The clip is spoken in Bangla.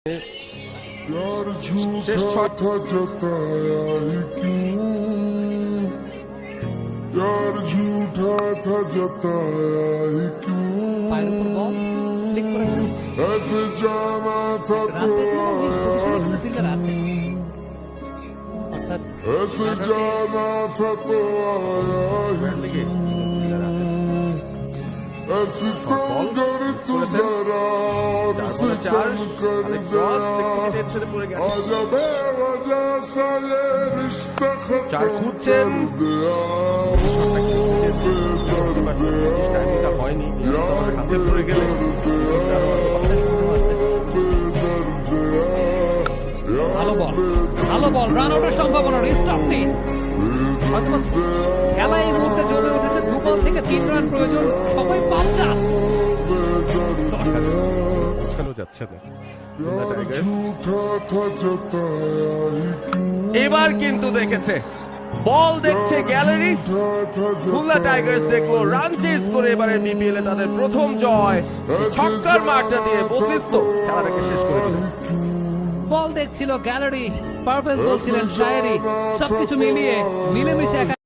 यार झूठा था जताया ही क्यों, यार झूठा था जताया ही क्यों, ऐसे जाना था तो आया ही क्यों, ऐसे जाना था तो आया ही क्यों, ऐसी तुम कर तू जरा सितम कर दिया, आजा बेवजह सा ये रिश्ता खत्म कर दिया, बेदर्दिया यार बेदर्दिया, बेदर्दिया यार ভালো বল, রান আউটের সম্ভাবনা, রিস্টার্ট নেই। খেলা এই মুহূর্তে জমে উঠেছে, 2 বল থেকে 3 রান প্রয়োজন, সবাই পাঁচটা এবার কিন্তু দেখেছে বল দেখছে গ্যালারি। খুলনা টাইগার্স দেখলো রান চেজ করে এবারে বিপিএল এ তাদের প্রথম জয়, ছক্কার মারটা দিয়ে বসিত খেলাটাকে শেষ করে দিল। বল দেখছিল গ্যালারি, পারভেজ বলছিলেন শায়েরি, সবকিছু মিলিয়ে মিলেমিশে